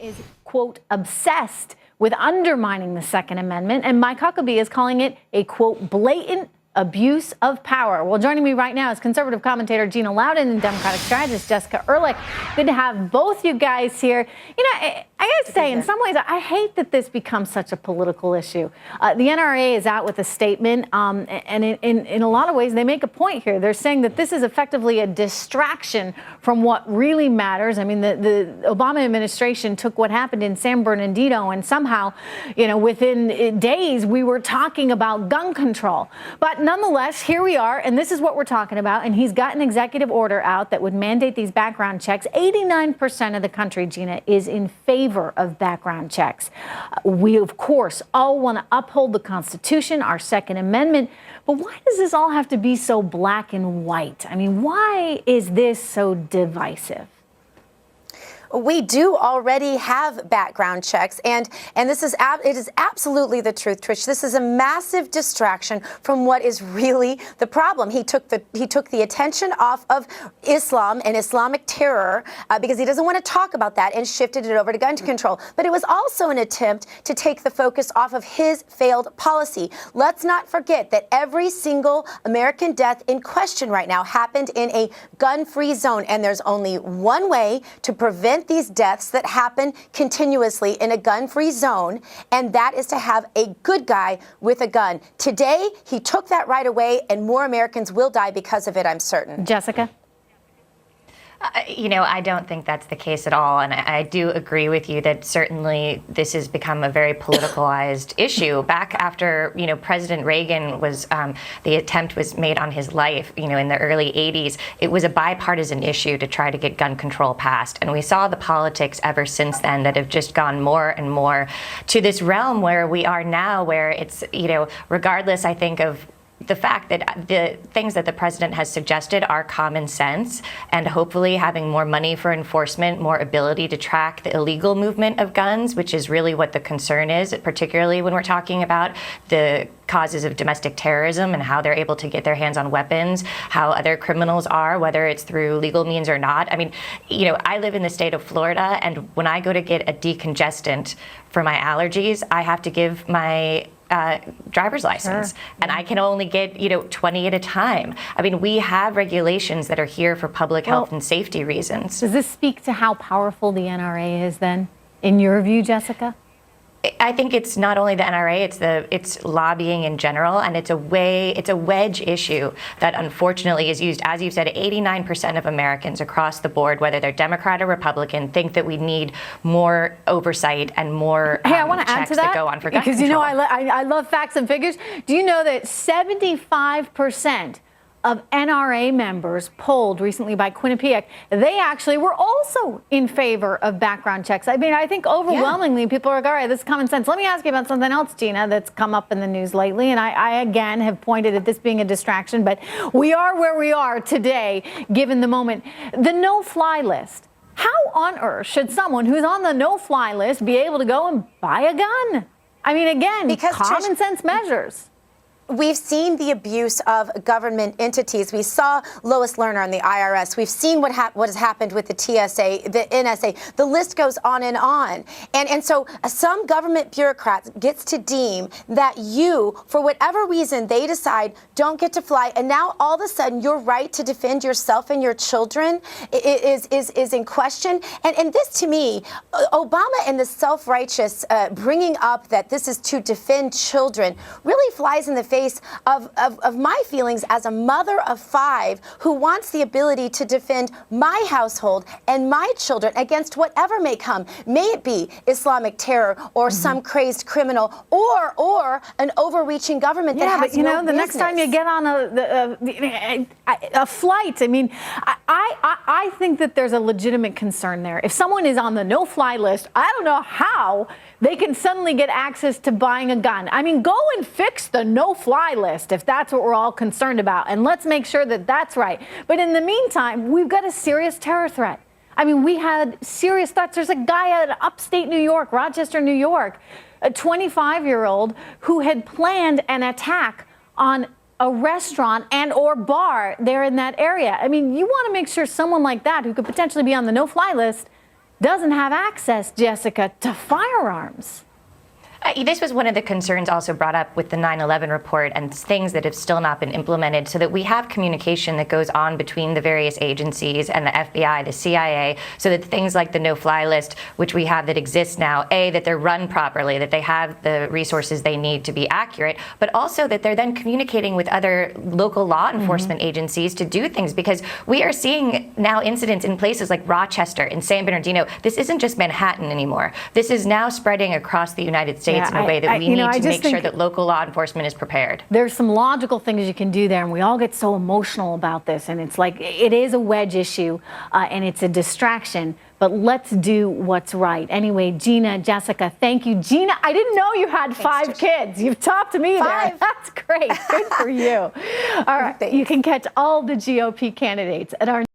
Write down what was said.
is, quote, obsessed with undermining the Second Amendment, and Mike Huckabee is calling it a, quote, blatant abuse of power. Well, joining me right now is conservative commentator Gina Loudon and Democratic strategist Jessica Ehrlich. Good to have both you guys here. You know, I gotta say, in some ways, I hate that this becomes such a political issue. The NRA is out with a statement, and in a lot of ways, they make a point here. They're saying that this is effectively a distraction from what really matters. I mean, the Obama administration took what happened in San Bernardino, and somehow, you know, within days, we were talking about gun control. But nonetheless, here we are, and this is what we're talking about. And he's got an executive order out that would mandate these background checks. 89% of the country, Gina, is in favor of background checks. We, of course, all want to uphold the Constitution, our Second Amendment. But why does this all have to be so black and white? I mean, why is this so divisive? We do already have background checks, and this is it is absolutely the truth, Trish. This is a massive distraction from what is really the problem. He took the attention off of Islam and Islamic terror because he doesn't want to talk about that, and shifted it over to gun control. But it was also an attempt to take the focus off of his failed policy. Let's not forget that every single American death in question right now happened in a gun-free zone, and there's only one way to prevent these deaths that happen continuously in a gun-free zone, and that is to have a good guy with a gun. Today, he took that right away, and more Americans will die because of it, I'm certain. Jessica? You know, I don't think that's the case at all. And I do agree with you that certainly this has become a very politicalized issue. Back after, you know, President Reagan was, the attempt was made on his life, you know, in the early 80s, it was a bipartisan issue to try to get gun control passed. And we saw the politics ever since then that have just gone more and more to this realm where we are now, where it's, you know, regardless, I think, of the fact that the things that the president has suggested are common sense, and hopefully having more money for enforcement, more ability to track the illegal movement of guns, which is really what the concern is, particularly when we're talking about the causes of domestic terrorism and how they're able to get their hands on weapons, how other criminals are, whether it's through legal means or not. I mean, you know, I live in the state of Florida, and when I go to get a decongestant for my allergies, I have to give my driver's license. Sure. And I can only get, you know, 20 at a time. I mean, we have regulations that are here for public health and safety reasons. Does this speak to how powerful the NRA is then, in your view, Jessica? I think it's not only the NRA, it's lobbying in general, and it's a wedge issue that unfortunately is used. As you said, 89% of Americans across the board, whether they're Democrat or Republican, think that we need more oversight and more I want to checks add to that go on for gun because control. You know I love facts and figures. Do you know that 75% of NRA members polled recently by Quinnipiac, they actually were also in favor of background checks? I mean, I think overwhelmingly people are like, all right, this is common sense. Let me ask you about something else, Gina, that's come up in the news lately. And I again have pointed at this being a distraction, but we are where we are today, given the moment. The no-fly list. How on earth should someone who's on the no-fly list be able to go and buy a gun? I mean, again, because common sense measures. We've seen the abuse of government entities. We saw Lois Lerner on the IRS. We've seen what has happened with the TSA, the NSA. The list goes on and on. And so some government bureaucrats gets to deem that you, for whatever reason, they decide don't get to fly. And now all of a sudden your right to defend yourself and your children is in question. And this, to me, Obama and the self-righteous bringing up that this is to defend children really flies in the face of my feelings as a mother of 5 who wants the ability to defend my household and my children against whatever may come. May it be Islamic terror or some crazy criminal or an overreaching government that has but you know, the business. next time you get on a flight, I mean, I think that there's a legitimate concern there. If someone is on the no-fly list, I don't know how they can suddenly get access to buying a gun. I mean, go and fix the no-fly list if that's what we're all concerned about, and let's make sure that that's right. But in the meantime, we've got a serious terror threat. I mean, we had serious threats. There's a guy out of upstate New York, Rochester, New York, a 25-year-old who had planned an attack on a restaurant and or bar there in that area. I mean, you want to make sure someone like that, who could potentially be on the no-fly list, doesn't have access, Jessica, to firearms. This was one of the concerns also brought up with the 9/11 report and things that have still not been implemented, so that we have communication that goes on between the various agencies and the FBI, the CIA, so that things like the no-fly list, which we have that exists now, that they're run properly, that they have the resources they need to be accurate, but also that they're then communicating with other local law enforcement agencies to do things, because we are seeing now incidents in places like Rochester and San Bernardino. This isn't just Manhattan anymore. This is now spreading across the United States. In a way that we need to make sure that local law enforcement is prepared. There's some logical things you can do there, and we all get so emotional about this, and it's like it is a wedge issue, and it's a distraction, but let's do what's right. Anyway, Gina, Jessica, thank you. Gina, I didn't know you had 5 kids. You've topped me there. That's great. Good for you. All right, you can catch all the GOP candidates at our